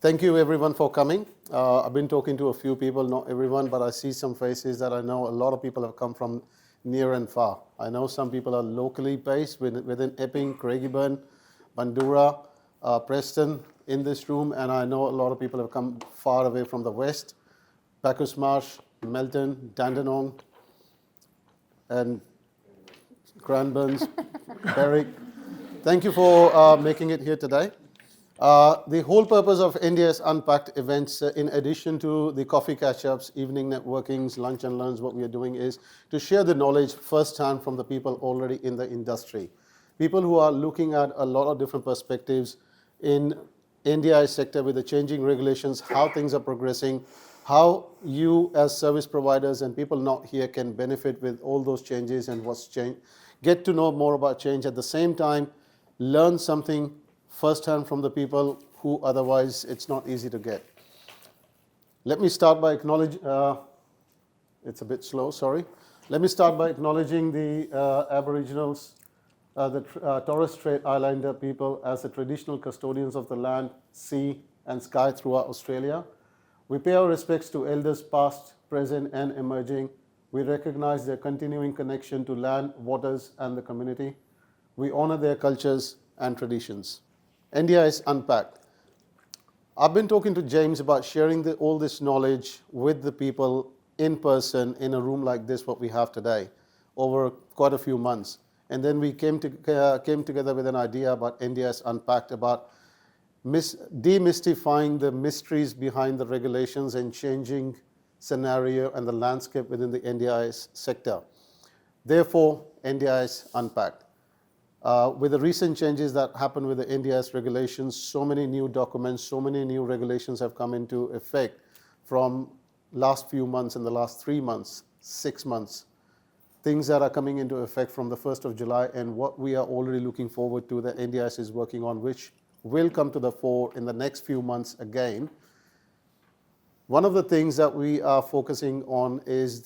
Thank you everyone for coming. I've been talking to a few people, not everyone, but I see some faces that I know a lot of people have come from near and far. I know some people are locally based within Epping, Craigieburn, Bandura, Preston in this room, and I know a lot of people have come far away from the west, Bacchus Marsh, Melton, Dandenong, and Cranbournes, Berwick. Thank you for making it here today. The whole purpose of NDIS Unpacked events, in addition to the coffee catch-ups, evening networkings, lunch and learns, what we are doing is to share the knowledge firsthand from the people already in the industry. People who are looking at a lot of different perspectives in NDIS sector with the changing regulations, how things are progressing, how you as service providers and people not here can benefit with all those changes and what's changed. Get to know more about change, at the same time learn something firsthand from the people who otherwise it's not easy to get. Let me start by acknowledging, it's a bit slow, sorry. Let me start by acknowledging the Aboriginals, the Torres Strait Islander people as the traditional custodians of the land, sea and sky throughout Australia. We pay our respects to elders past, present and emerging. We recognize their continuing connection to land, waters and the community. We honor their cultures and traditions. NDIS Unpacked. I've been talking to James about sharing all this knowledge with the people in person in a room like this, what we have today, over quite a few months. And then we came together with an idea about NDIS Unpacked, about demystifying the mysteries behind the regulations and changing scenario and the landscape within the NDIS sector. Therefore, NDIS Unpacked. With the recent changes that happened with the NDIS regulations, so many new documents, so many new regulations have come into effect from last few months, in the last 3 months, 6 months. Things that are coming into effect from the 1st of July and what we are already looking forward to that NDIS is working on, which will come to the fore in the next few months again. One of the things that we are focusing on is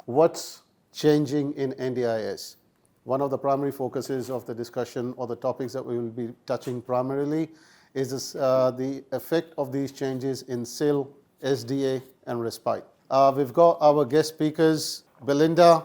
what's changing in NDIS. One of the primary focuses of the discussion or the topics that we will be touching primarily is the effect of these changes in SIL, SDA and respite. We've got our guest speakers, Belinda,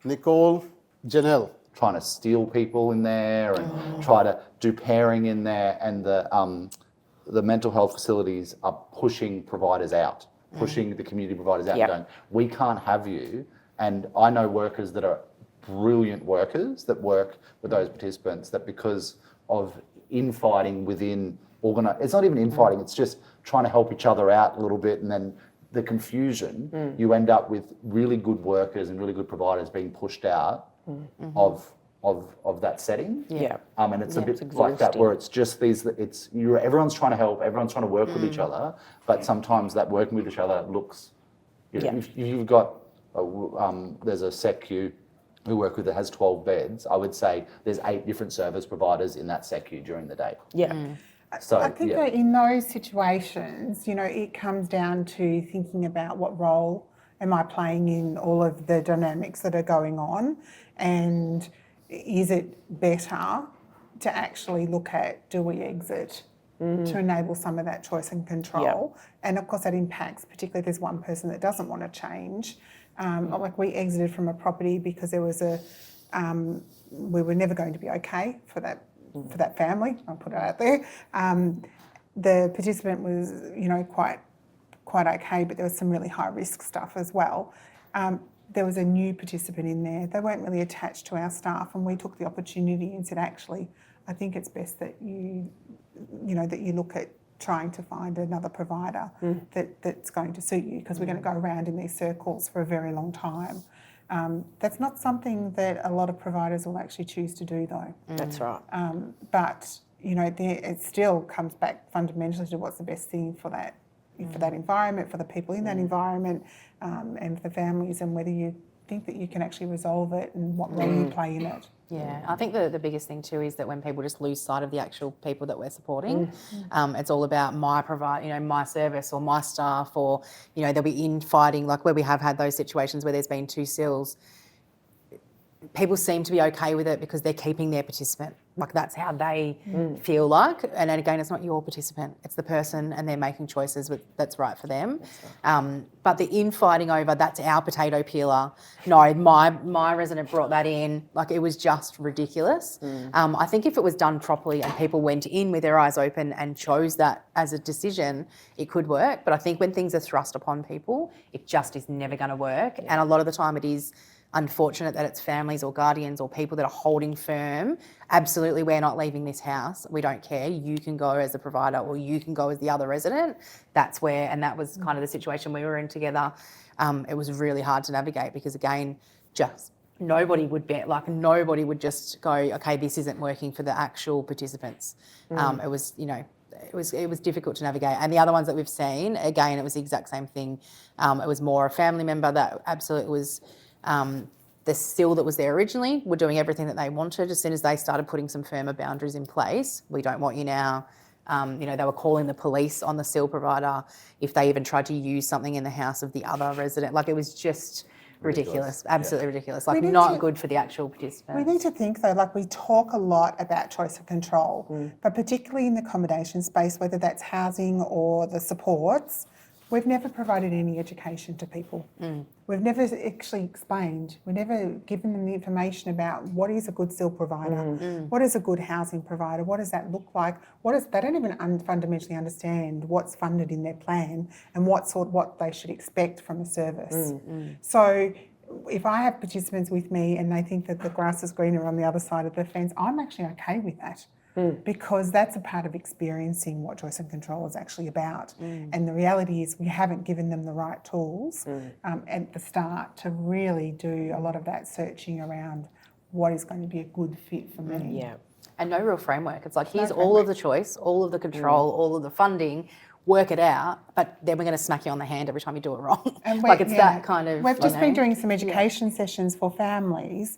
Nicole, Junelle. Trying to steal people in there and try to do pairing in there, and the mental health facilities are pushing providers out, pushing the community providers out, going, we can't have you. And I know workers that are brilliant workers that work with those participants that because of infighting within it's not even infighting, it's just trying to help each other out a little bit, and then the confusion, you end up with really good workers and really good providers being pushed out of that setting. And it's a bit like that where it's just everyone's trying to help, everyone's trying to work with each other, but sometimes that working with each other looks, if you've got there's a SECU we work with that has 12 beds, I would say there's 8 different service providers in that SECU during the day. So I think that in those situations, it comes down to thinking about what role am I playing in all of the dynamics that are going on, and is it better to actually look at, do we exit to enable some of that choice and control? And of course that impacts, particularly if there's one person that doesn't want to change. Like we exited from a property because there was we were never going to be okay for that family. I'll put it out there. The participant was, quite okay, but there was some really high risk stuff as well. There was a new participant in there. They weren't really attached to our staff, and we took the opportunity and said, actually, I think it's best that you look at trying to find another provider that's going to suit you, because we're going to go around in these circles for a very long time. That's not something that a lot of providers will actually choose to do, though. That's right. But it still comes back fundamentally to what's the best thing for that environment, for the people in that environment, and for the families, and whether you think that you can actually resolve it and what role you play in it. Yeah, I think the biggest thing too is that when people just lose sight of the actual people that we're supporting, it's all about my service or my staff, or they'll be infighting, like where we have had those situations where there's been 2 SILs. people seem to be okay with it because they're keeping their participant. Like that's how they feel like. And then again, it's not your participant, it's the person, and they're making choices that's right for them. But the infighting over, that's our potato peeler. No, my resident brought that in. Like it was just ridiculous. I think if it was done properly and people went in with their eyes open and chose that as a decision, it could work. But I think when things are thrust upon people, it just is never going to work. And a lot of the time it is unfortunate that it's families or guardians or people that are holding firm. Absolutely, we're not leaving this house. We don't care. You can go as a provider or you can go as the other resident. That's where, and that was kind of the situation we were in together. It was really hard to navigate because again, just nobody would nobody would just go, okay, this isn't working for the actual participants. It was, it was difficult to navigate. And the other ones that we've seen, again, it was the exact same thing. It was more a family member that absolutely was, the SIL that was there originally were doing everything that they wanted. As soon as they started putting some firmer boundaries in place, we don't want you now. They were calling the police on the SIL provider if they even tried to use something in the house of the other resident. Like it was just ridiculous, absolutely ridiculous. Like not good for the actual participants. We need to think though, like we talk a lot about choice of control, but particularly in the accommodation space, whether that's housing or the supports, we've never provided any education to people. We've never actually explained, we've never given them the information about what is a good SIL provider, what is a good housing provider, what does that look like, they don't even fundamentally understand what's funded in their plan and what they should expect from a service. So if I have participants with me and they think that the grass is greener on the other side of the fence, I'm actually okay with that. Because that's a part of experiencing what choice and control is actually about. And the reality is we haven't given them the right tools at the start to really do a lot of that searching around what is going to be a good fit for me. Yeah. And no real framework. It's like, here's all of the choice, all of the control, all of the funding, work it out, but then we're going to smack you on the hand every time you do it wrong. And like it's that kind of... We've just been doing some education sessions for families,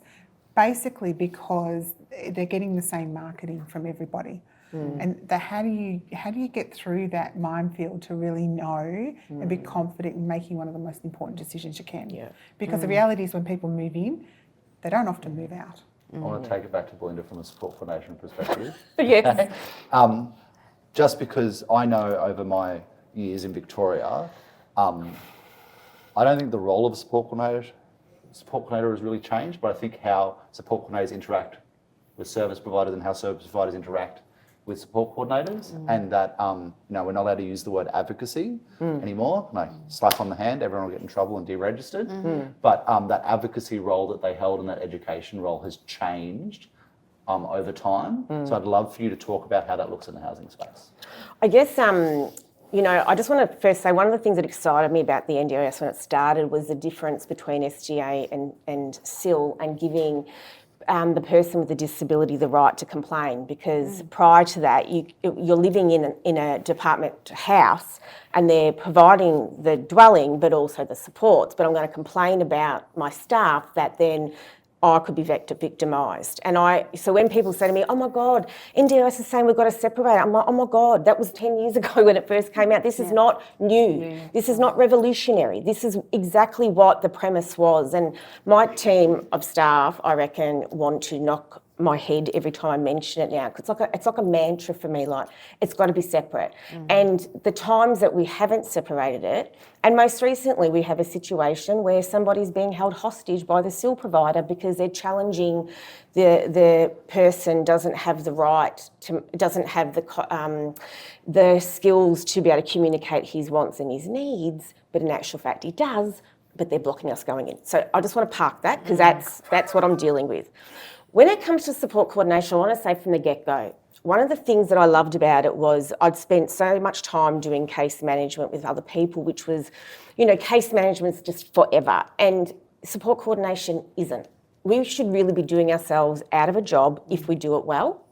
basically because they're getting the same marketing from everybody. And how do you get through that minefield to really know and be confident in making one of the most important decisions you can? Because the reality is when people move in, they don't often move out. I want to take it back to Belinda from a support coordination perspective. Yes. Just because I know over my years in Victoria, I don't think the role of a support coordinator has really changed, but I think how support coordinators interact with service providers and how service providers interact with support coordinators, and that we're not allowed to use the word advocacy anymore. No, slap on the hand, everyone will get in trouble and deregistered. But that advocacy role that they held and that education role has changed over time. So I'd love for you to talk about how that looks in the housing space. I guess I just want to first say one of the things that excited me about the NDIS when it started was the difference between SDA and SIL and giving the person with a disability the right to complain, because prior to that you're living in a department house and they're providing the dwelling but also the supports, but I'm going to complain about my staff that then I could be victimised. And so when people say to me, oh my God, NDIS is saying we've got to separate, I'm like, oh my God, that was 10 years ago when it first came out. This is not new. This is not revolutionary. This is exactly what the premise was. And my team of staff, I reckon, want to knock my head every time I mention it now, because it's like a mantra for me, like it's got to be separate. And the times that we haven't separated it, and most recently we have a situation where somebody's being held hostage by the SIL provider because they're challenging the person doesn't have the right to, doesn't have the skills to be able to communicate his wants and his needs, but in actual fact he does, but they're blocking us going in. So I just want to park that because that's what I'm dealing with. When it comes to support coordination, I want to say from the get-go, one of the things that I loved about it was I'd spent so much time doing case management with other people, which was, case management's just forever, and support coordination isn't. We should really be doing ourselves out of a job if we do it well.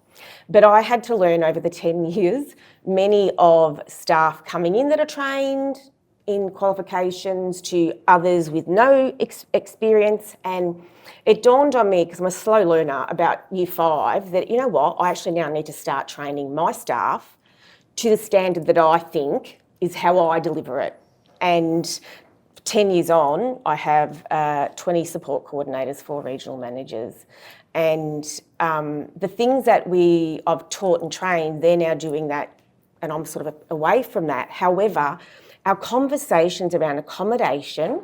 But I had to learn over the 10 years, many of staff coming in that are trained in qualifications to others with no experience, and it dawned on me, because I'm a slow learner, about year 5, that you know what, I actually now need to start training my staff to the standard that I think is how I deliver it. And 10 years on, I have 20 support coordinators, 4 regional managers. And the things that I've taught and trained, they're now doing that, and I'm sort of away from that. However, our conversations around accommodation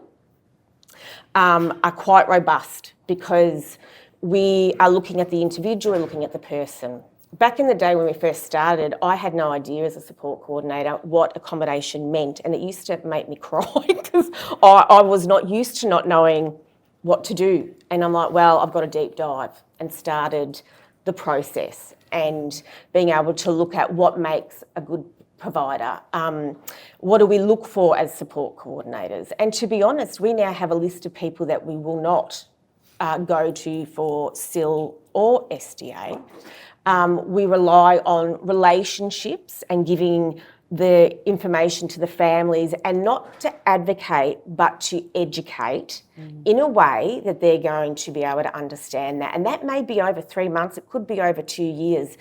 are quite robust because we are looking at the individual, looking at the person. Back in the day when we first started, I had no idea as a support coordinator what accommodation meant, and it used to make me cry because I was not used to not knowing what to do. And I'm like, well, I've got a deep dive, and started the process and being able to look at what makes a good provider. What do we look for as support coordinators? And to be honest, we now have a list of people that we will not go to for SIL or SDA. We rely on relationships and giving the information to the families, and not to advocate, but to educate in a way that they're going to be able to understand that. And that may be over 3 months, it could be over 2 years.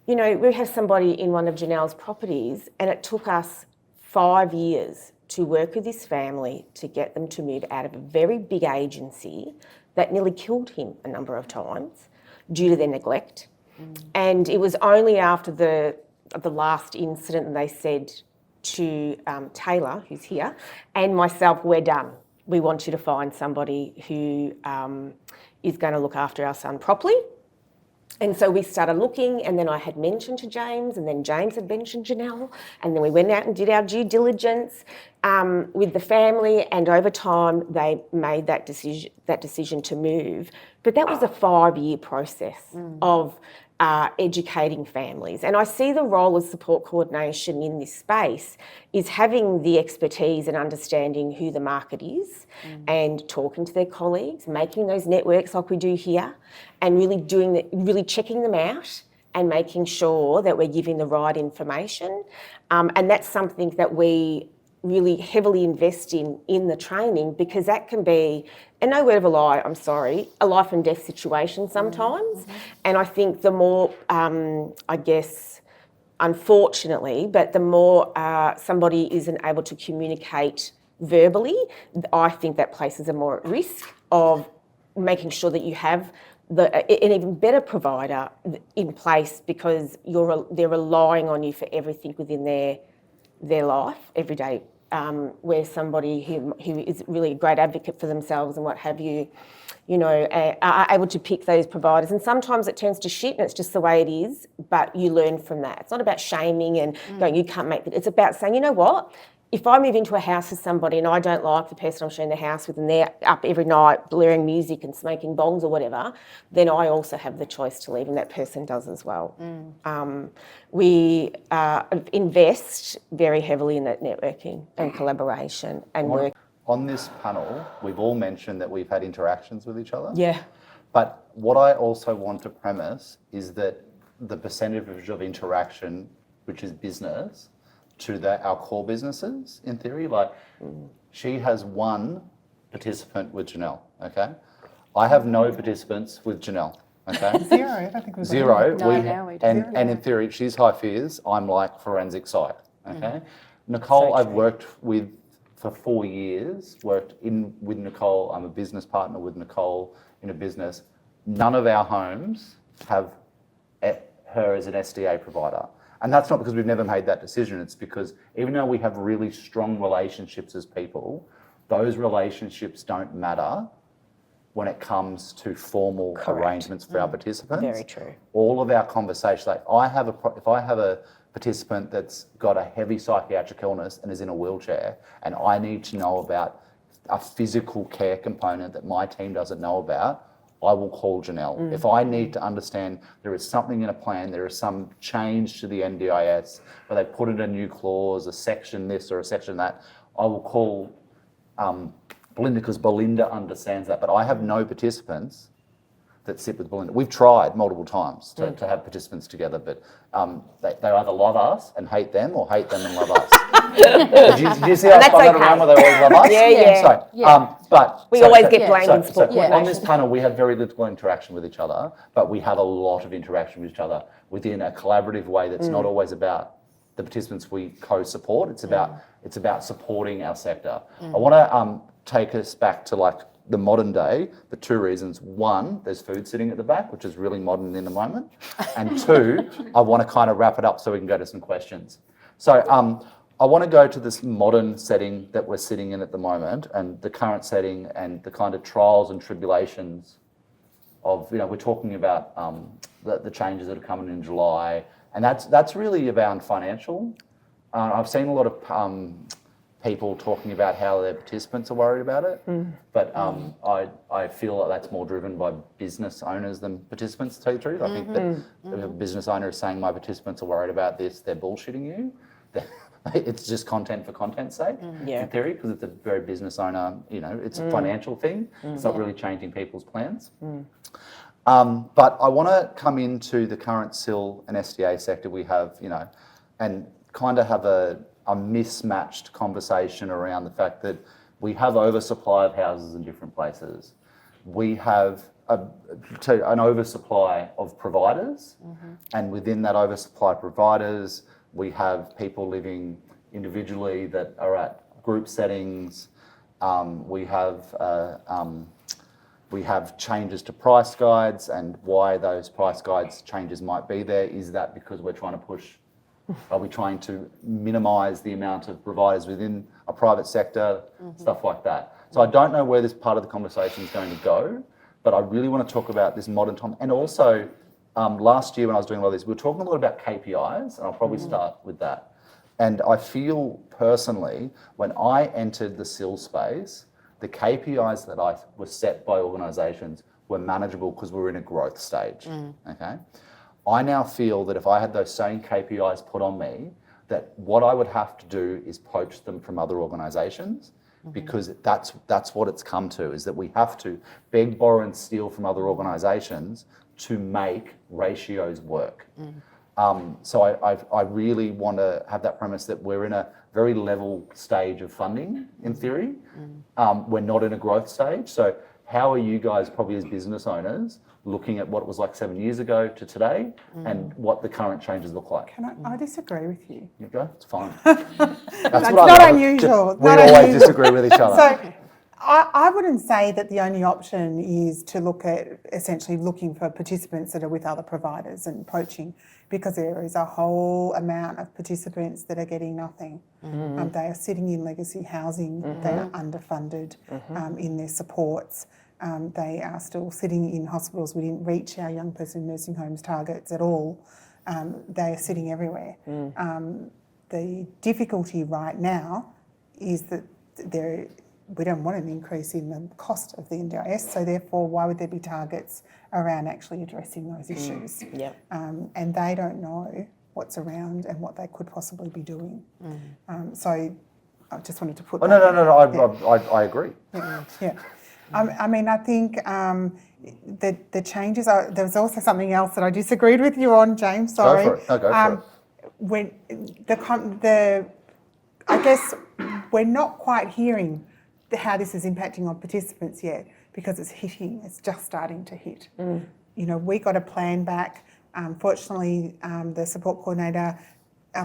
You know, we have somebody in one of Junelle's properties, and it took us 5 years to work with this family to get them to move out of a very big agency that nearly killed him a number of times due to their neglect. And it was only after the last incident they said to Taylor, who's here, and myself, we're done. We want you to find somebody who is going to look after our son properly. And so we started looking, and then I had mentioned to James, and then James had mentioned Junelle, and then we went out and did our due diligence with the family, and over time they made that decision to move. But that was a 5-year process of educating families. And I see the role of support coordination in this space is having the expertise and understanding who the market is and talking to their colleagues, making those networks like we do here, and really checking them out and making sure that we're giving the right information. And that's something that we really heavily invest in the training, because that can be, and no word of a lie, I'm sorry, a life and death situation sometimes. And I think the more, I guess, unfortunately, but the more somebody isn't able to communicate verbally, I think that places them more at risk of making sure that you have an even better provider in place, because they're relying on you for everything within their life every day, where somebody who is really a great advocate for themselves and what have you, are able to pick those providers. And sometimes it turns to shit and it's just the way it is, but you learn from that. It's not about shaming and going, you can't make it. It's about saying, you know what? If I move into a house with somebody and I don't like the person I'm sharing the house with, and they're up every night blaring music and smoking bongs or whatever, then I also have the choice to leave, and that person does as well. We invest very heavily in that networking and collaboration and work. On this panel, we've all mentioned that we've had interactions with each other. Yeah. But what I also want to premise is that the percentage of interaction, which is business, to our core businesses, in theory, like she has one participant with Junelle, okay? I have no participants with Junelle, okay? Zero, I don't think we've Zero. No, now we do. And in theory, she's high fears, I'm like forensic psych, okay? Nicole, So I've true. worked with for 4 years, with Nicole. I'm a business partner with Nicole in a business. None of our homes have her as an SDA provider. And that's not because we've never made that decision. It's because even though we have really strong relationships as people, those relationships don't matter when it comes to formal arrangements for our participants. Very true. All of our conversations, like if I have a participant that's got a heavy psychiatric illness and is in a wheelchair, and I need to know about a physical care component that my team doesn't know about, I will call Junelle. If I need to understand there is something in a plan, there is some change to the NDIS, where they put in a new clause, a section this or a section that, I will call Belinda, because Belinda understands that. But I have no participants that sit with Belinda. We've tried multiple times to have participants together, but they either love us and hate them, or hate them and love us. Did you see how I spun that around where they always love us? Yeah. But We always get blamed in sport on coordination. this panel, we have very little interaction with each other, but we have a lot of interaction with each other within a collaborative way that's not always about the participants we co-support. It's about supporting our sector. I want to take us back to like the modern day for two reasons. One, there's food sitting at the back, which is really modern in the moment. And two, I want to kind of wrap it up so we can go to some questions. So I want to go to this modern setting that we're sitting in at the moment, and the current setting and the kind of trials and tribulations of, we're talking about the changes that are coming in July, and that's really around financial. I've seen a lot of people talking about how their participants are worried about it, but I feel like that's more driven by business owners than participants, to tell you the truth. I think that if a business owner is saying my participants are worried about this, they're bullshitting you. It's just content for content's sake, in theory, because it's a very business owner, it's a financial thing. It's not really changing people's plans. But I want to come into the current SIL and SDA sector we have, and kind of have a mismatched conversation around the fact that we have oversupply of houses in different places. We have an oversupply of providers, and within that oversupply of providers, we have people living individually that are at group settings. We have changes to price guides, and why those price guides changes might be there. Is that because we're trying to push? Are we trying to minimise the amount of providers within a private sector? Stuff like that. So I don't know where this part of the conversation is going to go, but I really want to talk about this modern time. And also, last year when I was doing a lot of this, we were talking a lot about KPIs, and I'll probably start with that. And I feel personally, when I entered the SIL space, the KPIs that were set by organisations were manageable because we were in a growth stage, okay? I now feel that if I had those same KPIs put on me, that what I would have to do is poach them from other organisations, because that's what it's come to, is that we have to beg, borrow and steal from other organisations to make ratios work. So I really want to have that premise that we're in a very level stage of funding, in theory. We're not in a growth stage. So how are you guys, probably as business owners, looking at what it was like 7 years ago to today, and what the current changes look like? I disagree with you. You go? It's fine. That's not unusual. We always disagree with each other. So I wouldn't say that the only option is to look at essentially looking for participants that are with other providers and poaching, because there is a whole amount of participants that are getting nothing. They are sitting in legacy housing, they are underfunded in their supports. They are still sitting in hospitals. We didn't reach our young person nursing homes targets at all. They are sitting everywhere. The difficulty right now is that we don't want an increase in the cost of the NDIS, so therefore why would there be targets around actually addressing those issues? And they don't know what's around and what they could possibly be doing. So I just wanted to put that. I agree. I mean, I think the changes are. There was also something else that I disagreed with you on, James. Sorry. Go for it. No, go for it. When I guess we're not quite hearing how this is impacting on participants yet, because it's hitting. It's just starting to hit. We got a plan back. Fortunately, the support coordinator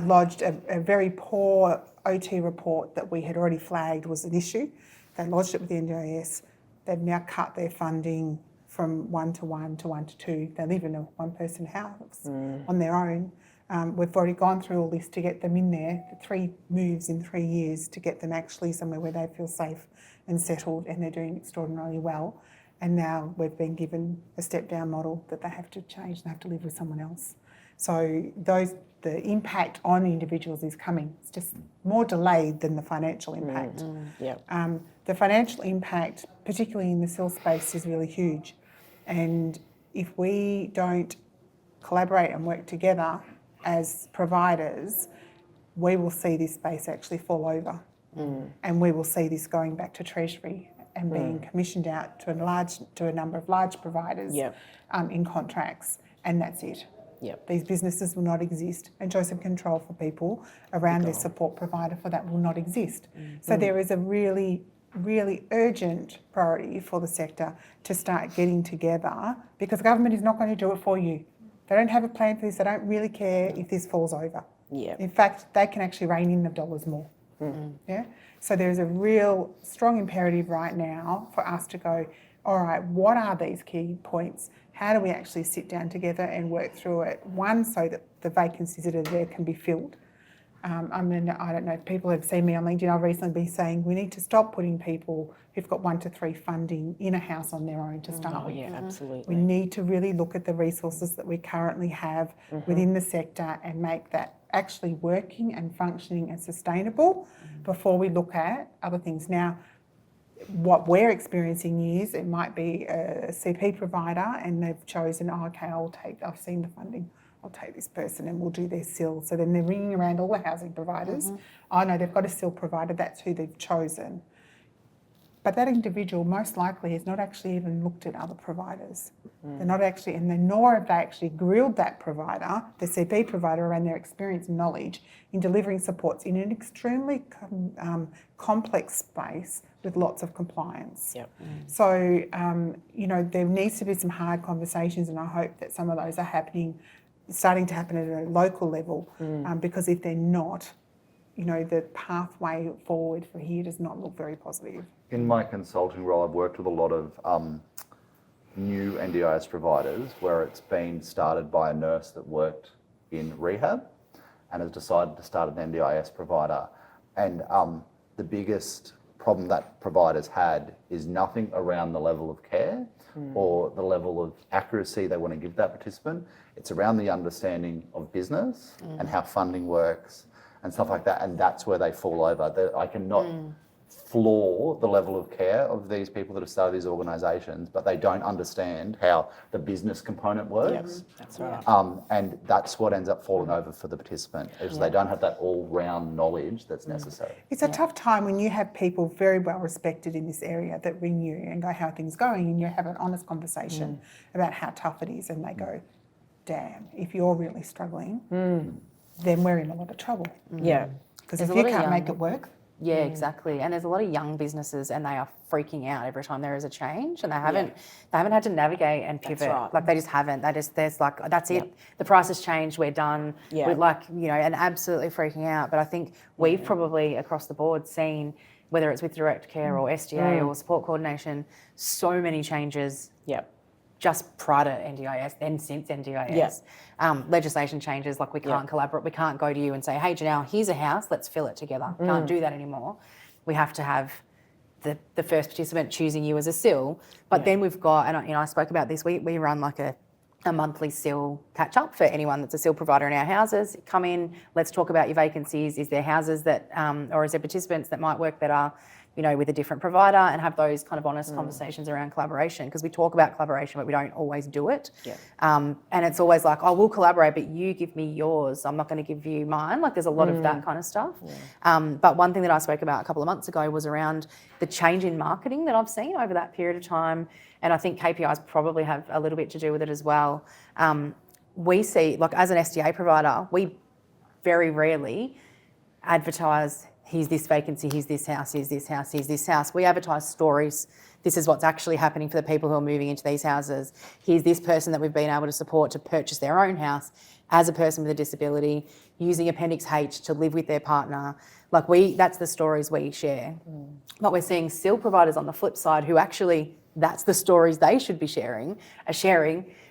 lodged a very poor OT report that we had already flagged was an issue. They lodged it with the NDIS. They've now cut their funding from 1-to-1 to 1-to-2. They live in a one-person house on their own. We've already gone through all this to get them in there, 3 moves in 3 years to get them actually somewhere where they feel safe and settled, and they're doing extraordinarily well. And now we've been given a step-down model that they have to change and have to live with someone else. So the impact on individuals is coming. It's just more delayed than the financial impact. The financial impact, particularly in the SIL space, is really huge. And if we don't collaborate and work together as providers, we will see this space actually fall over. And we will see this going back to Treasury and being commissioned out to a number of large providers in contracts, and that's it. These businesses will not exist, and choice of control for people around their support provider for that will not exist. So there is a really, really urgent priority for the sector to start getting together, because government is not going to do it for you. They don't have a plan for this. They don't really care if this falls over. Yeah. In fact, they can actually rein in the dollars more. Yeah. So there's a real strong imperative right now for us to go, all right, what are these key points? How do we actually sit down together and work through it? One, so that the vacancies that are there can be filled. I mean, I don't know if people have seen me on LinkedIn. I've recently been saying we need to stop putting people who've got 1 to 3 funding in a house on their own to start with. Yeah, absolutely. We need to really look at the resources that we currently have within the sector and make that actually working and functioning and sustainable before we look at other things. Now, what we're experiencing is it might be a CP provider and they've chosen, I've seen the funding, I'll take this person and we'll do their SIL. So then they're ringing around all the housing providers. I know they've got a SIL provider, that's who they've chosen. But that individual most likely has not actually even looked at other providers. They're not actually, nor have they actually grilled that provider, the CP provider, around their experience and knowledge in delivering supports in an extremely complex space with lots of compliance. Yep. So, there needs to be some hard conversations, and I hope that some of those are starting to happen at a local level, because if they're not, the pathway forward for here does not look very positive. In my consulting role, I've worked with a lot of new NDIS providers where it's been started by a nurse that worked in rehab and has decided to start an NDIS provider. And the biggest problem that providers had is nothing around the level of care or the level of accuracy they want to give that participant. It's around the understanding of business and how funding works and stuff like that. And that's where they fall over. I cannot floor the level of care of these people that have started these organisations, but they don't understand how the business component works. Yep, that's right. And that's what ends up falling over for the participant, is they don't have that all-round knowledge that's necessary. It's a tough time when you have people very well respected in this area that ring you and go, how are things going? And you have an honest conversation about how tough it is, and they go, damn, if you're really struggling, then we're in a lot of trouble. Yeah. Because There's if a you lot of can't young- make it work, Yeah, exactly. And there's a lot of young businesses, and they are freaking out every time there is a change, and they haven't had to navigate and pivot. right. Like they just haven't. There's like, that's it. The price has changed. We're done. Yeah. We're and absolutely freaking out. But I think we've probably across the board seen, whether it's with direct care or SDA or support coordination, so many changes. Yep. Just prior to NDIS, then since NDIS. Legislation changes, like we can't collaborate, we can't go to you and say, hey Junelle, here's a house, let's fill it together. Can't do that anymore. We have to have the first participant choosing you as a SIL. But then we've got, and I spoke about this, we run like a monthly SIL catch up for anyone that's a SIL provider in our houses. Come in, let's talk about your vacancies. Is there houses that, or is there participants that might work better, with a different provider, and have those kind of honest conversations around collaboration, because we talk about collaboration, but we don't always do it. Yeah. And it's always like, we'll collaborate, but you give me yours. I'm not going to give you mine. Like there's a lot of that kind of stuff. But one thing that I spoke about a couple of months ago was around the change in marketing that I've seen over that period of time. And I think KPIs probably have a little bit to do with it as well. We see, like as an SDA provider, we very rarely advertise, here's this vacancy, here's this house, here's this house, here's this house. We advertise stories. This is what's actually happening for the people who are moving into these houses. Here's this person that we've been able to support to purchase their own house as a person with a disability, using Appendix H to live with their partner. That's the stories we share. But we're seeing SIL providers on the flip side who actually, that's the stories they should be sharing.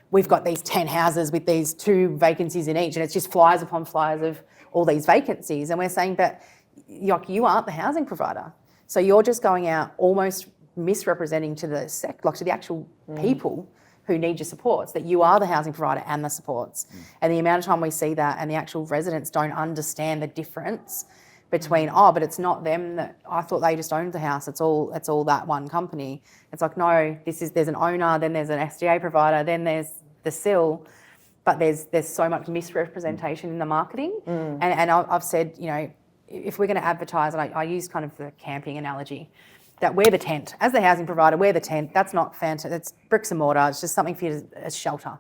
We've got these 10 houses with these 2 vacancies in each, and it's just flyers upon flyers of all these vacancies. And we're saying that you aren't the housing provider. So you're just going out almost misrepresenting to the to the actual people who need your supports, that you are the housing provider and the supports. And the amount of time we see that, and the actual residents don't understand the difference between, but it's not them, that I thought they just owned the house. It's all that one company. It's like, no, there's an owner, then there's an SDA provider, then there's the SIL, but there's so much misrepresentation in the marketing. And I've said, if we're going to advertise, and I use kind of the camping analogy, that we're the tent. As the housing provider, we're the tent. That's not fantastic. That's bricks and mortar. It's just something for you as shelter.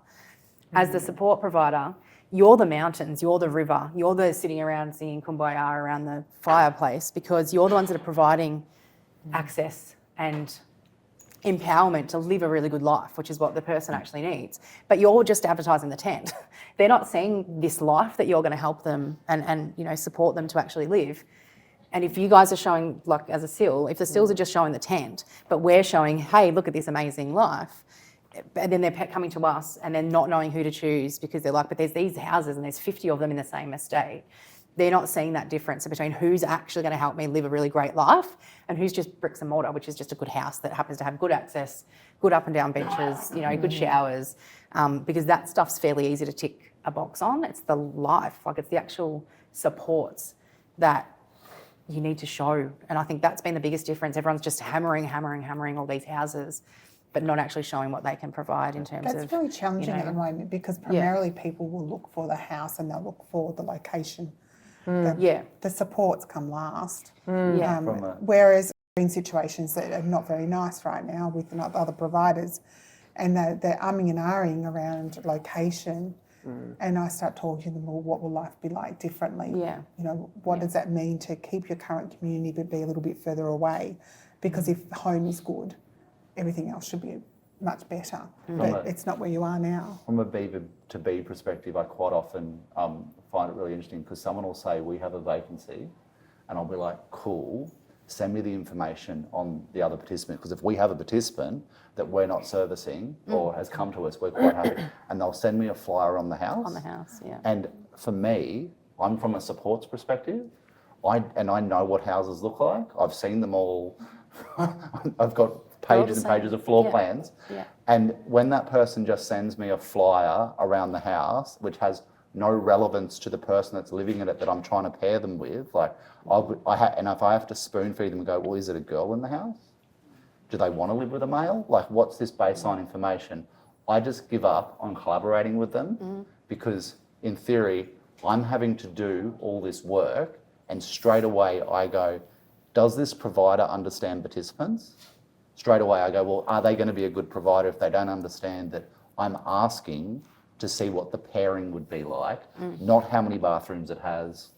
As the support provider, you're the mountains, you're the river, you're the sitting around singing Kumbaya around the fireplace, because you're the ones that are providing access and empowerment to live a really good life, which is what the person actually needs. But you're just advertising the tent. They're not seeing this life that you're going to help them and you know, support them to actually live. And if you guys are showing, like as a SIL, if the SILs are just showing the tent, but we're showing, hey, look at this amazing life, and then they're coming to us and they're not knowing who to choose because they're like, but there's these houses and there's 50 of them in the same estate. They're not seeing that difference between who's actually going to help me live a really great life and who's just bricks and mortar, which is just a good house that happens to have good access, good up and down benches, you know, good showers, because that stuff's fairly easy to tick a box on. It's the life, like it's the actual supports that you need to show. And I think that's been the biggest difference. Everyone's just hammering all these houses, but not actually showing what they can provide in terms of... That's very challenging at the moment because primarily people will look for the house and they'll look for the location. The supports come last. Whereas in situations that are not very nice right now with other providers and they're umming and ahhing around location, and I start talking to them, well, what will life be like differently? You know, what does that mean to keep your current community but be a little bit further away? Because if home is good, everything else should be much better. But it's not where you are now. From a B to B perspective, I quite often find it really interesting because someone will say, we have a vacancy, and I'll be like, cool, send me the information on the other participant, because if we have a participant that we're not servicing or has come to us, we're quite happy, and they'll send me a flyer on the house. On the house, yeah. And for me, I'm from a supports perspective, I know what houses look like. I've seen them all. I've got pages and pages of floor plans. And when that person just sends me a flyer around the house, which has no relevance to the person that's living in it that I'm trying to pair them with, like, and if I have to spoon feed them and go, well, is it a girl in the house? Do they want to live with a male? Like, what's this baseline information? I just give up on collaborating with them because, in theory, I'm having to do all this work, and straight away I go, does this provider understand participants? Straight away I go, well, are they going to be a good provider if they don't understand that I'm asking to see what the pairing would be like, not how many bathrooms it has,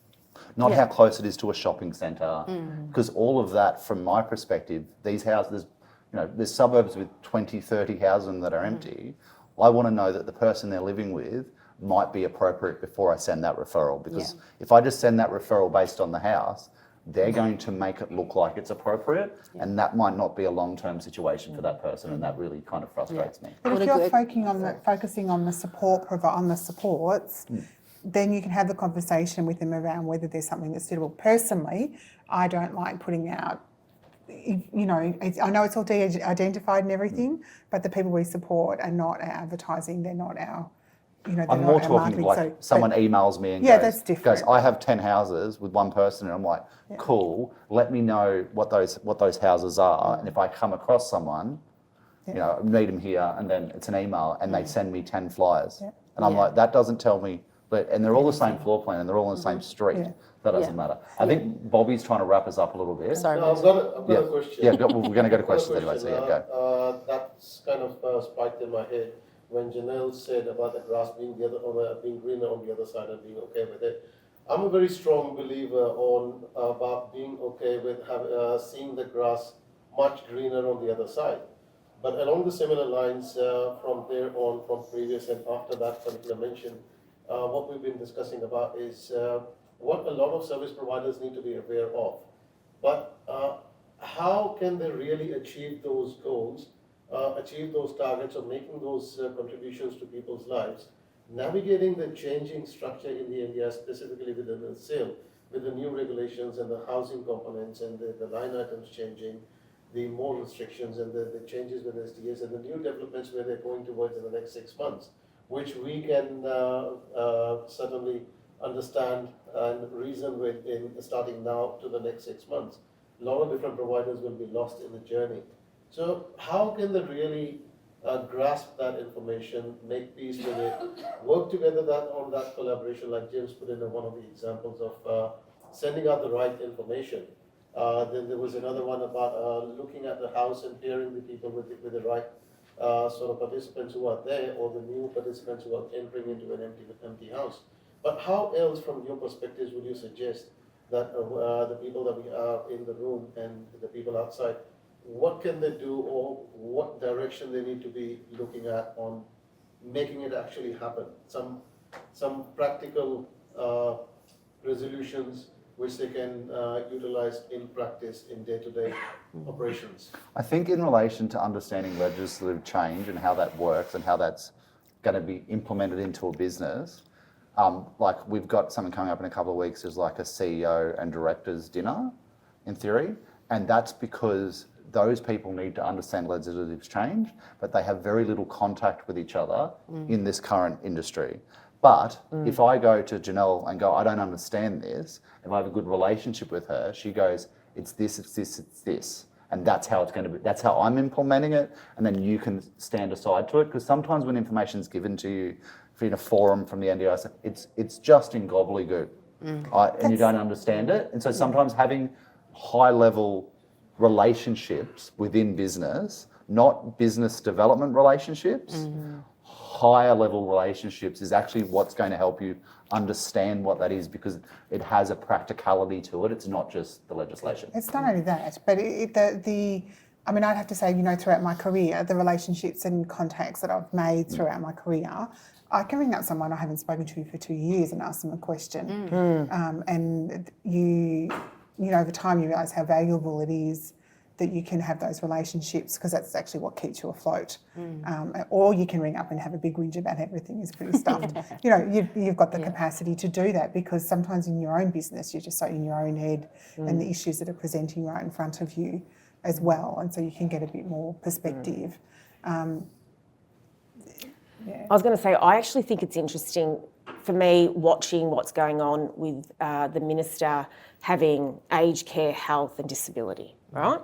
not how close it is to a shopping centre, because all of that, from my perspective, these houses, you know, there's suburbs with 20, 30 houses that are empty. I want to know that the person they're living with might be appropriate before I send that referral, because if I just send that referral based on the house, they're going to make it look like it's appropriate, and that might not be a long-term situation for that person, and that really kind of frustrates me. But if you're focusing on the supports, then you can have the conversation with them around whether there's something that's suitable. Personally, I don't like putting out, you know, I know it's all de-identified and everything, but the people we support are not our advertising, they're not our... You know, I'm more talking like someone emails me and goes, I have 10 houses with one person, and I'm like, cool, let me know what those houses are, and if I come across someone, you know, meet them here, and then it's an email, and they send me 10 flyers, and I'm like, that doesn't tell me, and they're all the same floor plan, and they're all in the same street. That doesn't matter. I think Bobby's trying to wrap us up a little bit. Sorry, I've got a question. Yeah, we're going to go to questions anyway, so go. That's kind of spiked in my head when Junelle said about the grass being being greener on the other side and being okay with it. I'm a very strong believer about being okay with seeing the grass much greener on the other side. But along the similar lines, from there on, from previous and after that particular mention, what we've been discussing about is what a lot of service providers need to be aware of. But how can they really achieve those goals, achieve those targets of making those contributions to people's lives, navigating the changing structure in the NDIS, specifically within the SIL, with the new regulations and the housing components and the line items changing, the more restrictions and the changes with SDAs and the new developments where they're going towards in the next 6 months, which we can certainly understand and reason with in starting now to the next 6 months. A lot of different providers will be lost in the journey. So how can they really grasp that information, make peace with it, work together on that collaboration, like James put in one of the examples of sending out the right information. Then there was another one about looking at the house and pairing the people with the right sort of participants who are there, or the new participants who are entering into an empty house. But how else, from your perspectives, would you suggest that the people that we are in the room and the people outside what can they do or what direction they need to be looking at on making it actually happen? Some practical resolutions which they can utilize in practice in day-to-day operations. I think in relation to understanding legislative change and how that works and how that's going to be implemented into a business, like we've got something coming up in a couple of weeks, is like a CEO and directors dinner, in theory, and that's because those people need to understand legislative change, but they have very little contact with each other in this current industry. But if I go to Junelle and go, I don't understand this, if I have a good relationship with her, she goes, it's this, it's this, it's this. And that's how it's going to be. That's how I'm implementing it. And then you can stand aside to it. Because sometimes when information is given to you in a forum from the NDIS, it's just in gobbledygook. And you don't understand it. And so sometimes having high level relationships within business, not business development relationships, higher level relationships is actually what's going to help you understand what that is, because it has a practicality to it. It's not just the legislation. It's not only that, but I mean, I'd have to say, you know, throughout my career, the relationships and contacts that I've made throughout my career, I can ring up someone I haven't spoken to for 2 years and ask them a question. And you know, over time you realise how valuable it is that you can have those relationships, because that's actually what keeps you afloat. Or you can ring up and have a big whinge about everything is pretty stuffed. You know, you've got the capacity to do that, because sometimes in your own business you're just so in your own head and the issues that are presenting right in front of you as well, and so you can get a bit more perspective. I was going to say, I actually think it's interesting for me watching what's going on with the Minister having aged care, health and disability, right?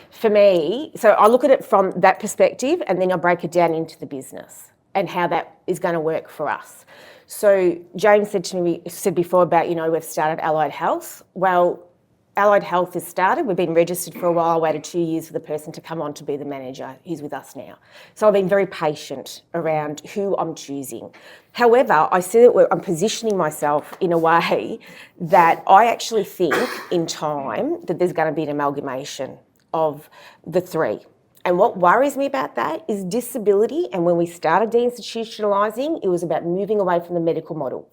For me, so I look at it from that perspective and then I break it down into the business and how that is going to work for us. So James said before about, you know, we've started Allied Health. Well, Allied Health has started. We've been registered for a while. I waited 2 years for the person to come on to be the manager. He's with us now. So I've been very patient around who I'm choosing. However, I see that I'm positioning myself in a way that I actually think in time that there's going to be an amalgamation of the three. And what worries me about that is disability. And when we started deinstitutionalising, it was about moving away from the medical model.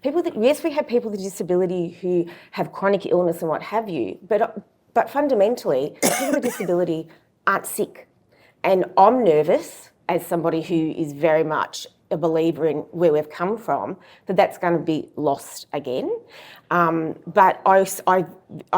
Yes, we have people with disability who have chronic illness and what have you, but fundamentally, people with disability aren't sick. And I'm nervous, as somebody who is very much a believer in where we've come from, that that's going to be lost again. But I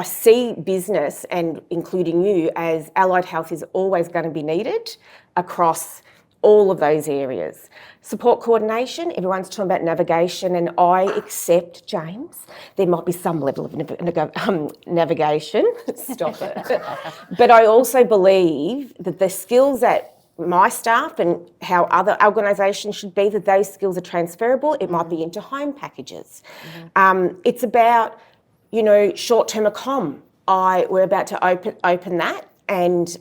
see business, and including you, as allied health is always going to be needed across all of those areas. Support coordination, everyone's talking about navigation, and I accept, James, there might be some level of navigation, stop it. But I also believe that the skills that my staff and how other organisations should be, that those skills are transferable. It might be into home packages. It's about, you know, short-term accom. We're about to open that, and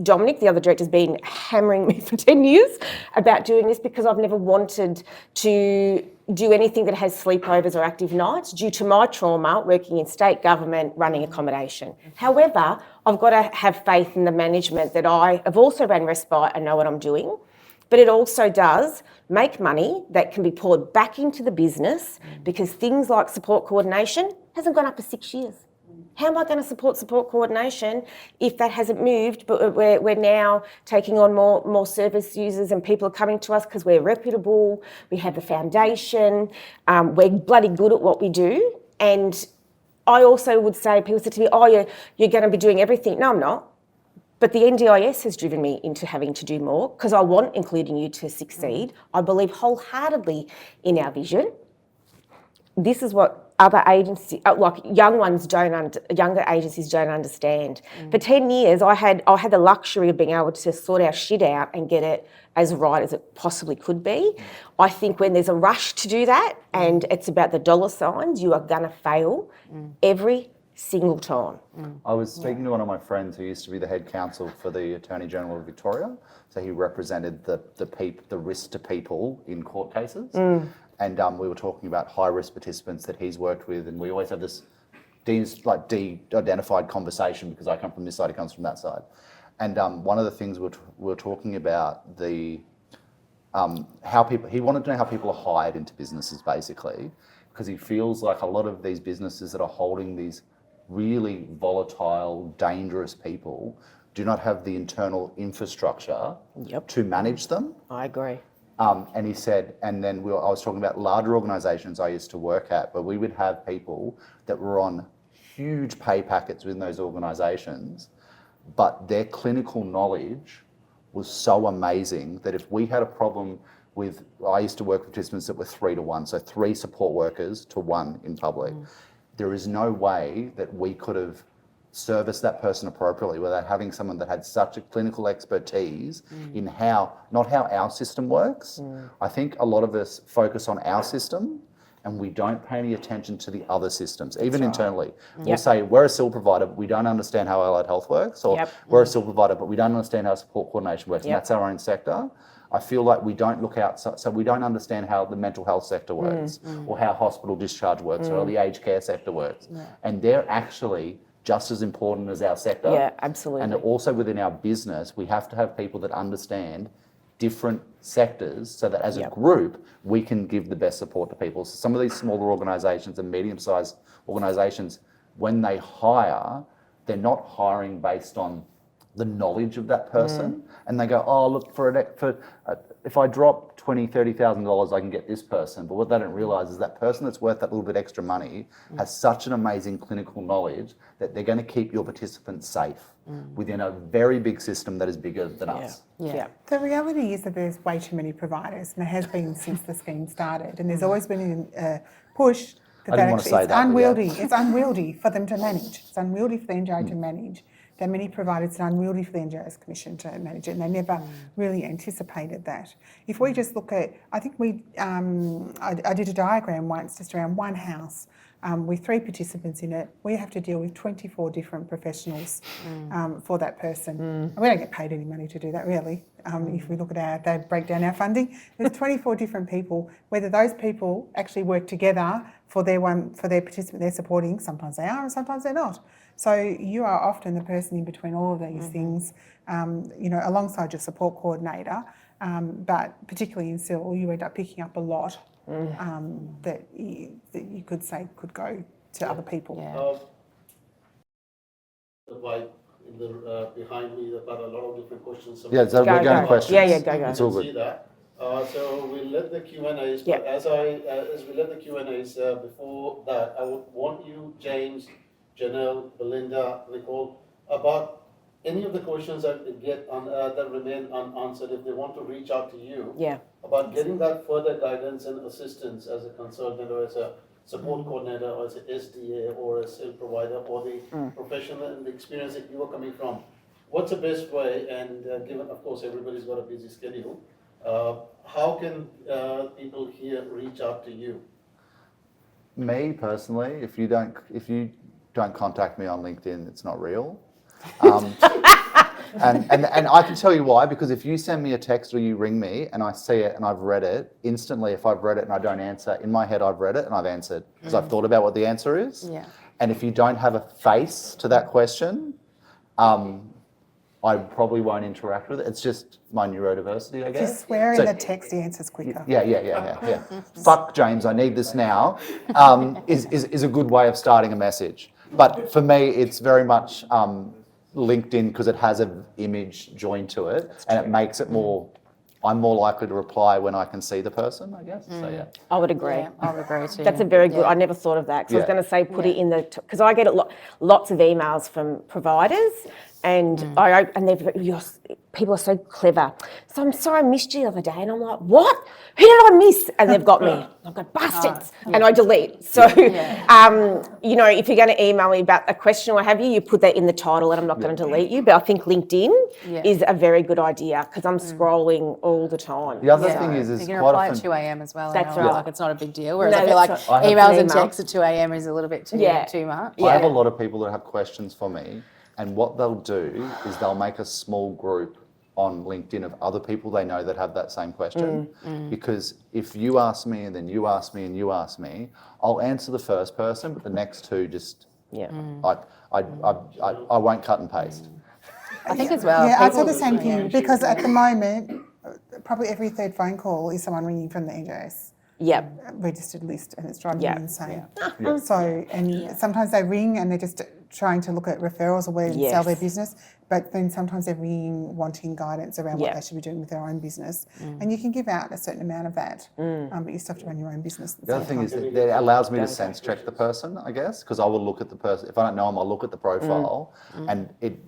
Dominic, the other director, has been hammering me for 10 years about doing this, because I've never wanted to do anything that has sleepovers or active nights due to my trauma working in state government running accommodation. However, I've got to have faith in the management that I have also ran respite and know what I'm doing. But it also does make money that can be poured back into the business, because things like support coordination hasn't gone up for 6 years. How am I going to support coordination if that hasn't moved, but we're now taking on more service users and people are coming to us because we're reputable, we have the foundation, we're bloody good at what we do. And I also would say, people said to me, oh, you're going to be doing everything. No, I'm not. But the NDIS has driven me into having to do more, because I want including you to succeed. I believe wholeheartedly in our vision. This is what other agencies, like younger agencies don't understand. For 10 years, I had the luxury of being able to sort our shit out and get it as right as it possibly could be. I think when there's a rush to do that and it's about the dollar signs, you are going to fail every single time. I was speaking to one of my friends who used to be the head counsel for the Attorney General of Victoria. So he represented the risk to people in court cases. And we were talking about high-risk participants that he's worked with, and we always have this de-identified conversation because I come from this side, he comes from that side. And one of the things we're talking about, he wanted to know how people are hired into businesses basically, because he feels like a lot of these businesses that are holding these really volatile, dangerous people do not have the internal infrastructure to manage them. I agree. And he said, and then I was talking about larger organisations I used to work at, where we would have people that were on huge pay packets within those organisations, but their clinical knowledge was so amazing that if we had a problem with, I used to work with participants that were 3 to 1, so 3 support workers to 1 in public. There is no way that we could have serviced that person appropriately without having someone that had such a clinical expertise in not how our system works. I think a lot of us focus on our system and we don't pay any attention to the other systems, even internally. We'll say, we're a SIL provider, but we don't understand how allied health works, or we're a SIL provider, but we don't understand how support coordination works, and that's our own sector. I feel like we don't look out, so we don't understand how the mental health sector works, or how hospital discharge works, or how the aged care sector works. And they're actually just as important as our sector. Yeah, absolutely. And also within our business, we have to have people that understand different sectors so that as a group, we can give the best support to people. So some of these smaller organisations and medium-sized organisations, when they hire, they're not hiring based on the knowledge of that person, and they go, oh, look, if I drop $20,000, $30,000, I can get this person. But what they don't realise is that person that's worth that little bit extra money has such an amazing clinical knowledge that they're going to keep your participants safe within a very big system that is bigger than us. Yeah. The reality is that there's way too many providers, and there has been since the scheme started, and there's always been a push that it's unwieldy. It's unwieldy for them to manage. It's unwieldy for the NDIS to manage. There are many providers that are unwieldy for the NDIS Commission to manage it, and they never really anticipated that. If we just look at, I think I did a diagram once just around one house with 3 participants in it. We have to deal with 24 different professionals for that person. And we don't get paid any money to do that, really. If we look at they break down our funding, there's 24 different people. Whether those people actually work together for their participant they're supporting, sometimes they are and sometimes they're not. So you are often the person in between all of these things, alongside your support coordinator. But particularly in SIL, you end up picking up a lot that you could say could go to other people. The white in the behind me, there are a lot of different questions. So we're going to questions. Go. It's all good. See that. So we'll let the Q&As, but as we let the Q&As, before that, I would want you, James, Junelle, Belinda, Nicole, about any of the questions that get that remain unanswered, if they want to reach out to you about getting that further guidance and assistance as a consultant or as a support coordinator or as an SDA or a SIL provider or the professional and the experience that you are coming from. What's the best way? And given, of course, everybody's got a busy schedule, how can people here reach out to you? Me personally, if you don't contact me on LinkedIn, it's not real. And I can tell you why, because if you send me a text or you ring me and I see it and I've read it, instantly if I've read it and I don't answer, in my head I've read it and I've answered because I've thought about what the answer is. Yeah. And if you don't have a face to that question, I probably won't interact with it. It's just my neurodiversity, I guess. Just swear in the text, the answer's quicker. Yeah. Fuck James, I need this now, is a good way of starting a message. But for me, it's very much LinkedIn because it has an image joined to it, and it makes it more. I'm more likely to reply when I can see the person, I guess. So yeah, I would agree. Yeah, I would agree too. That's a very good. I never thought of that because I was going to say put it in the because I get lots of emails from providers, and people are so clever. So I'm sorry I missed you the other day, and I'm like, what? Who did I miss? And they've got me. I've got bastards, and I delete. So, if you're going to email me about a question or have you put that in the title, and I'm not going to delete you. But I think LinkedIn is a very good idea because I'm scrolling all the time. the other thing is you can quite reply often. at 2 a.m. as well. That's right. right. Like it's not a big deal. Whereas No, I feel like that's emails and email. texts at 2 a.m. is a little bit too much. I have a lot of people that have questions for me, and what they'll do is they'll make a small group on LinkedIn of other people they know that have that same question. Because if you ask me and then you ask me and you ask me, I'll answer the first person, but the next two just Yeah. I won't cut and paste. I think as well. Yeah, I'd say people- the same thing because at the moment, probably every third phone call is someone ringing from the NDIS Yep. registered list, and it's driving Yeah. me insane. Yeah. So, and sometimes they ring and they're just trying to look at referrals or where to sell their Yes. business, but then sometimes they're ringing wanting guidance around what Yeah. they should be doing with their own business. And you can give out a certain amount of that, but you still have to run your own business. At The other same thing time. is that it allows me to sense check the person, I guess, because I will look at the person. If I don't know them, I'll look at the profile, and it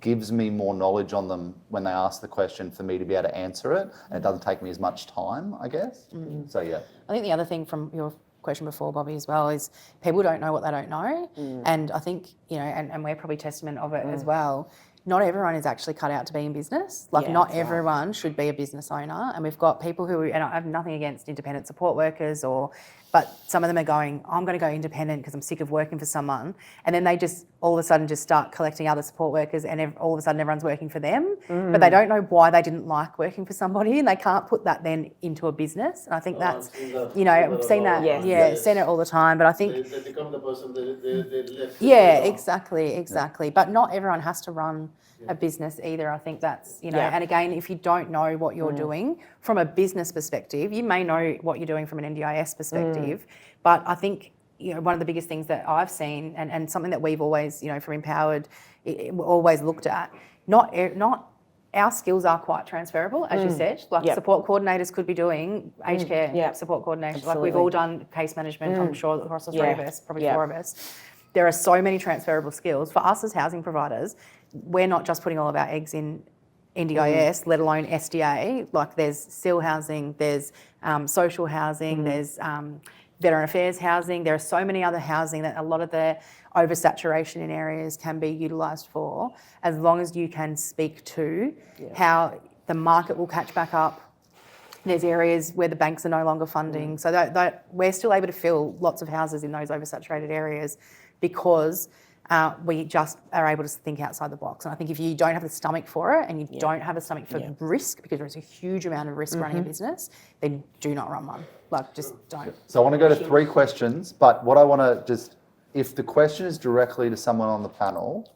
gives me more knowledge on them when they ask the question for me to be able to answer it, and it doesn't take me as much time, I guess. So yeah. I think the other thing from your question before, Bobby, as well, is people don't know what they don't know. And I think, you know, and we're probably testament of it as well. Not everyone is actually cut out to be in business. Like, Yeah, not that's right. everyone should be a business owner. And we've got people who, and I have nothing against independent support workers, but some of them are going, I'm going to go independent because I'm sick of working for someone. And then they just all of a sudden just start collecting other support workers, and all of a sudden everyone's working for them. But they don't know why they didn't like working for somebody, and they can't put that then into a business. And I think that's, you know, I've seen that, seen it all the time. But I think They become the person they left. yeah, exactly. But not everyone has to run a business either. I think that's, you know, Yeah. and again, if you don't know what you're doing from a business perspective, you may know what you're doing from an NDIS perspective, but I think, you know, one of the biggest things that I've seen, and something that we've always, you know, from Empowered, always looked at, not our skills are quite transferable, as you said. Like, Yep. support coordinators could be doing aged care Yep. support coordination. Like, Absolutely. we've all done case management, I'm sure, across the three of us, probably Yeah. four of us. There are so many transferable skills. For us as housing providers, we're not just putting all of our eggs in NDIS, let alone SDA. Like, there's SIL housing, there's social housing, there's veteran affairs housing. There are so many other housing that a lot of the oversaturation in areas can be utilised for, as long as you can speak to how the market will catch back up. There's areas where the banks are no longer funding. So that we're still able to fill lots of houses in those oversaturated areas because we just are able to think outside the box. And I think if you don't have the stomach for it, and you don't have a stomach for risk, because there's a huge amount of risk running a business, then do not run one. Like, just don't. So I want to go to 3 questions, but what I want to just, if the question is directly to someone on the panel,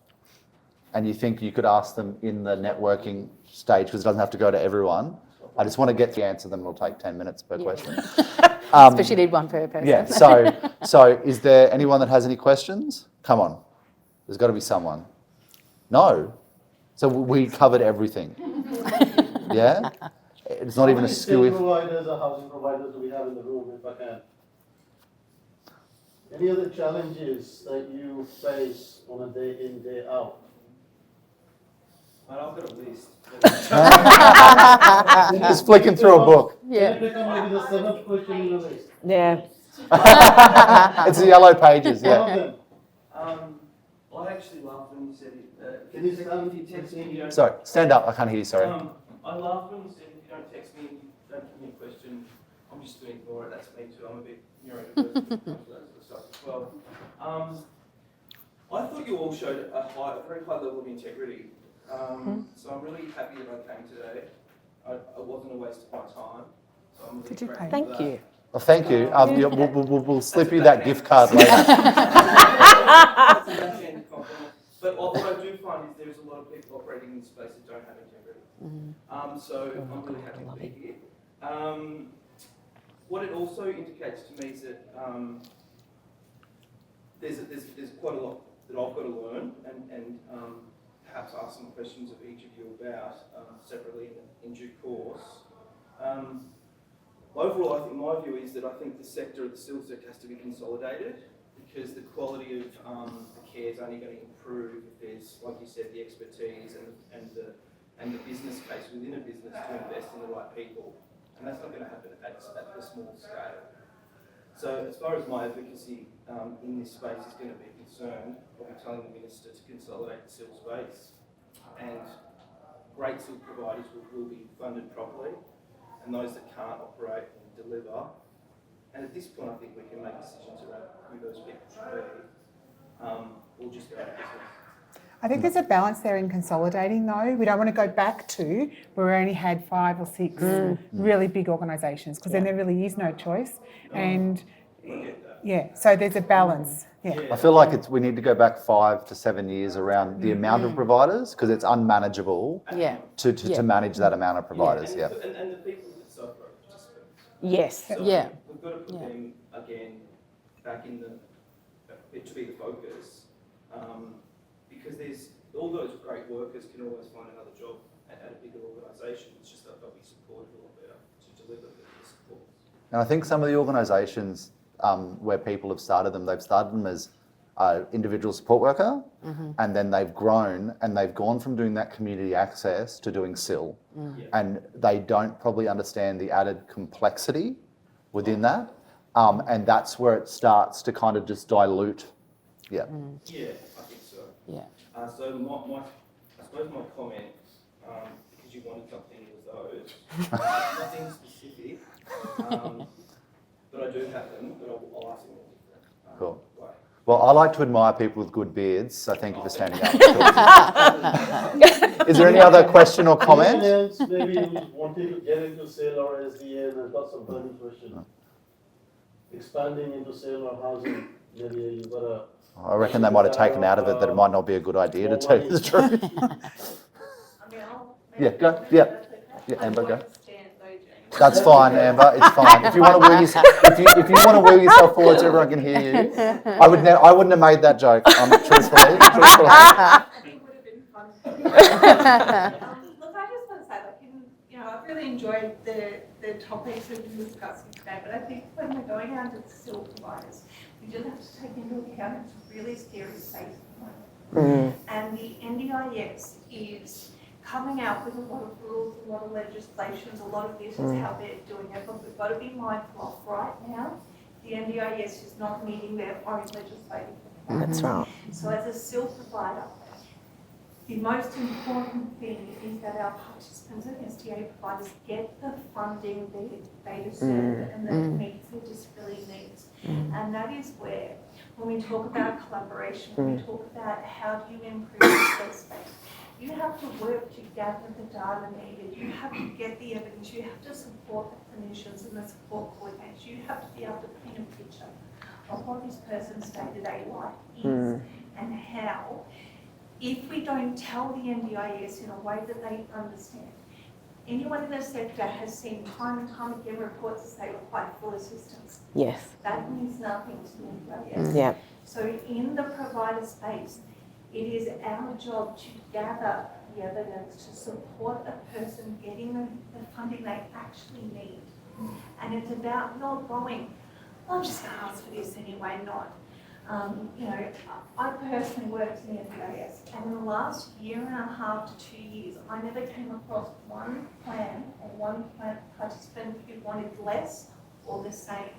and you think you could ask them in the networking stage, because it doesn't have to go to everyone, I just want to get the answer, then it'll take 10 minutes per question. Especially you need one per person. Yeah, so is there anyone that has any questions? Come on, there's got to be someone. No? So we covered everything. Yeah? It's not even a skill. How many providers or housing providers do we have in the room, if I can? Any other challenges that you face on a day in, day out? I've got a list. Just flicking through a book. Yeah. Can it become maybe the 7th question in the list? Yeah. It's the yellow pages, One of yeah. them. I actually laughed when you said it. Can you stand if you text me, you don't. Sorry, stand up, I can't hear you, sorry. I laughed when you said if you don't text me, don't give me a question. I'm just going to ignore it. That's me too. I'm a bit neurodivergent when it comes to that sort of stuff as well. I thought you all showed a very high level of integrity. So I'm really happy that I came today. It wasn't a waste of my time. So I'm really Did you grateful pay? for Thank that. you. Well, thank you. We'll slip you that gift card later. That's a backhanded compliment. But what I do find is there's a lot of people operating in this space that don't have integrity. So I'm really happy to be here. What it also indicates to me is that there's quite a lot that I've got to learn and perhaps ask some questions of each of you about separately in due course. Overall, I think my view is that I think the SIL sector has to be consolidated because the quality of the care is only going to improve if there's, like you said, the expertise and the business case within a business to invest in the right people. And that's not going to happen at the small scale. So as far as my advocacy in this space is going to be concerned, I'll be telling the Minister to consolidate the SIL space, and great SIL providers will be funded properly, and those that can't operate and deliver. And at this point, I think we can make decisions around who those people should be, or just go to business. I think there's a balance there in consolidating, though. We don't want to go back to where we only had 5 or 6 really big organisations, because then there really is no choice. And Yeah, so there's a balance. Yeah. I feel like we need to go back 5 to 7 years around the amount of providers, because it's unmanageable Yeah. to manage that amount of providers. Yeah. And the people that suffer are participants. Yes. So Yeah. we've got to put them again back in to be the focus, because there's all those great workers can always find another job at a bigger organisation. It's just that they'll be supported a lot better to deliver the support. And I think some of the organisations where people have started them, they've started them as individual support worker, and then they've grown and they've gone from doing that community access to doing SIL, and they don't probably understand the added complexity within that, and that's where it starts to kind of just dilute. Yeah. Yeah, I think so. Yeah. So I suppose my comment, because you wanted something was those, nothing specific, but I do have them, but I'll ask them in a different Cool. way. Well, I like to admire people with good beards, so thank you for standing up. Is there any other question or comment? Anyone else maybe who's wanting to get into SIL or SDA and has got some burning question? Expanding into SIL or housing, maybe you've got a... I reckon they might have taken out of it that it might not be a good idea, to tell you the truth. Yeah, go. Yeah, Amber, go. That's fine, Amber. It's fine. If you want to wheel yourself, if you want to wheel yourself forward so everyone can hear you, I wouldn't have made that joke. Truthfully. I think it would have been fun. Look, I just want to say, I've really enjoyed the topics we've been discussing today, but I think when we're going out to the SIL providers, we just have to take into account it's a really scary space at the moment. And the NDIS is coming out with a lot of rules, a lot of legislations, a lot of this is how they're doing it, but we've got to be mindful of right now, the NDIS is not meeting their own legislative requirements. That's right. So as a SIL provider, the most important thing is that our participants and SDA providers get the funding they deserve and that meets their disability needs. And that is where, when we talk about collaboration, when we talk about how do you improve the space, you have to work to gather the data needed, you have to get the evidence, you have to support the clinicians and the support coordinators, you have to be able to paint a picture of what this person's day-to-day life is and how. If we don't tell the NDIS in a way that they understand, anyone in the sector has seen time and time again reports that say require full assistance. Yes. That means nothing to the NDIS. Yeah. So in the provider space, it is our job to gather the evidence to support a person getting the funding they actually need. And it's about not going, I'm just going to ask for this anyway, not. I personally worked in the NDIS, and in the last year and a half to 2 years, I never came across one plan or one plan participant who wanted less or the same.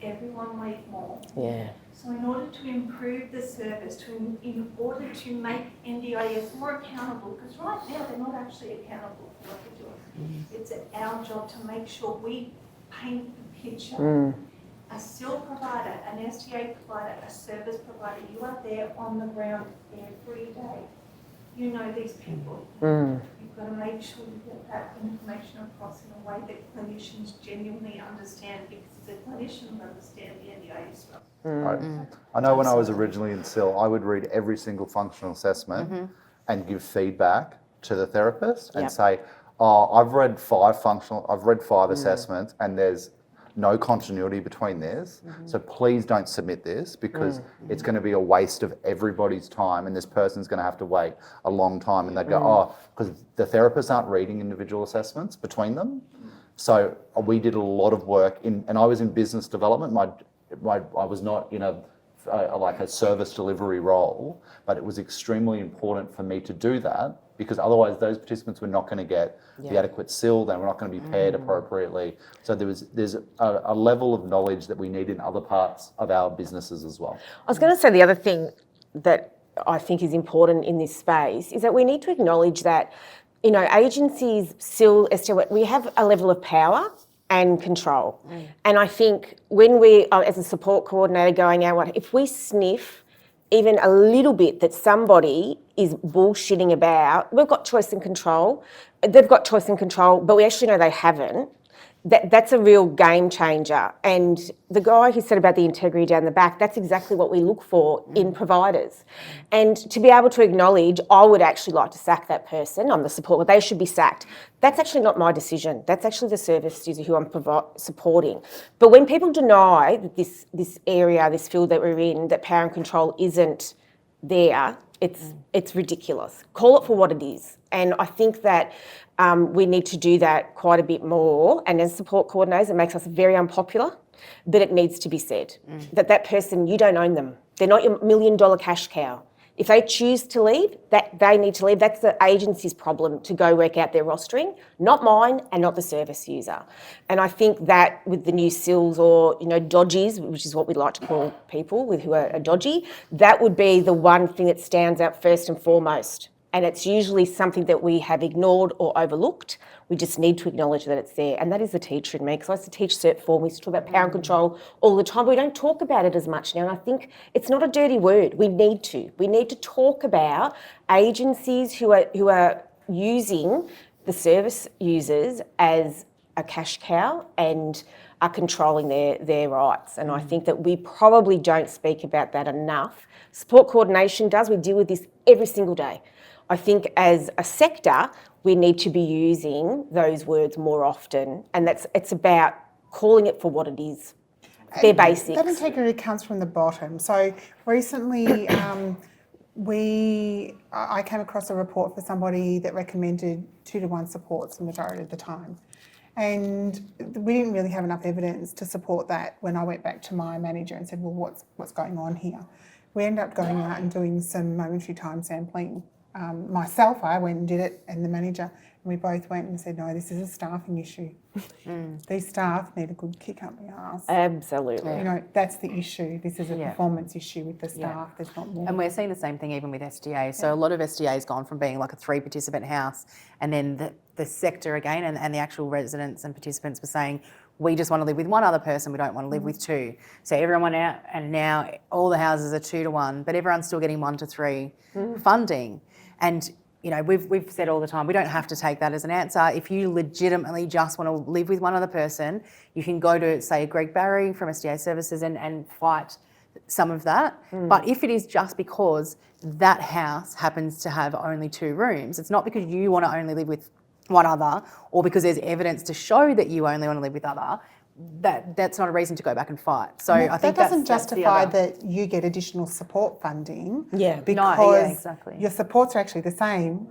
Everyone wanted more. Yeah. So in order to improve the service, in order to make NDIS more accountable, because right now they're not actually accountable for what they're doing. It's our job to make sure we paint the picture. A SIL provider, an SDA provider, a service provider, you are there on the ground every day. You know these people. You've got to make sure you get that information across in a way that clinicians genuinely understand, because the clinicians understand the NDIS stuff. I know when I was originally in SIL, I would read every single functional assessment and give feedback to the therapist and say, I've read five assessments and there's no continuity between this. So please don't submit this, because it's going to be a waste of everybody's time and this person's going to have to wait a long time. And they'd go, because the therapists aren't reading individual assessments between them. So we did a lot of work and I was in business development. I was not in a service delivery role, but it was extremely important for me to do that, because otherwise those participants were not going to get the adequate SIL, they were not going to be paired appropriately. So there's a level of knowledge that we need in other parts of our businesses as well. I was going to say the other thing that I think is important in this space is that we need to acknowledge that, agencies, SIL, SDA, we have a level of power and control. And I think when we, as a support coordinator going out, if we sniff even a little bit that somebody is bullshitting about, we've got choice and control. They've got choice and control, but we actually know they haven't. that's a real game changer. And the guy who said about the integrity down the back, that's exactly what we look for in providers. And to be able to acknowledge, I would actually like to sack that person, I'm the support, but they should be sacked. That's actually not my decision. That's actually the service user who I'm supporting. But when people deny that this area, this field that we're in, that power and control isn't there, it's ridiculous. Call it for what it is. And I think that we need to do that quite a bit more. And as support coordinators, it makes us very unpopular, but it needs to be said that person, you don't own them. They're not your $1 million cash cow. If they choose to leave, that they need to leave. That's the agency's problem to go work out their rostering, not mine and not the service user. And I think that with the new SILs or, dodgies, which is what we like to call people who are dodgy, that would be the one thing that stands out first and foremost. And it's usually something that we have ignored or overlooked. We just need to acknowledge that it's there. And that is the teacher in me, because I used to teach cert form. We used to talk about power and control all the time, but we don't talk about it as much now. And I think it's not a dirty word. We need to. We need to talk about agencies who are using the service users as a cash cow and are controlling their rights. And I think that we probably don't speak about that enough. Support coordination does. We deal with this every single day. I think as a sector, we need to be using those words more often, and it's about calling it for what it is. They're basics. That integrity comes from the bottom. So recently, I came across a report for somebody that recommended 2-to-1 supports the majority of the time. And we didn't really have enough evidence to support that when I went back to my manager and said, well, what's going on here? We ended up going out and doing some momentary time sampling. Myself, I went and did it, and the manager, and we both went and said, no, this is a staffing issue. These staff need a good kick up the arse. Absolutely. That's the issue. This is a performance issue with the staff. There's not more. And we're seeing the same thing even with SDA. So a lot of SDA has gone from being like a 3-participant house, and then the sector again and the actual residents and participants were saying, we just want to live with one other person, we don't want to live with two. So everyone out, and now all the houses are 2-to-1, but everyone's still getting 1-to-3 funding. And we've said all the time, we don't have to take that as an answer. If you legitimately just want to live with one other person, you can go to, say, Greg Barry from SDA Services and fight some of that. But if it is just because that house happens to have only 2 rooms, it's not because you want to only live with one other or because there's evidence to show that you only want to live with other, that's not a reason to go back and fight. So I think that doesn't justify that you get additional support funding. Yeah. Because exactly. your supports are actually the same.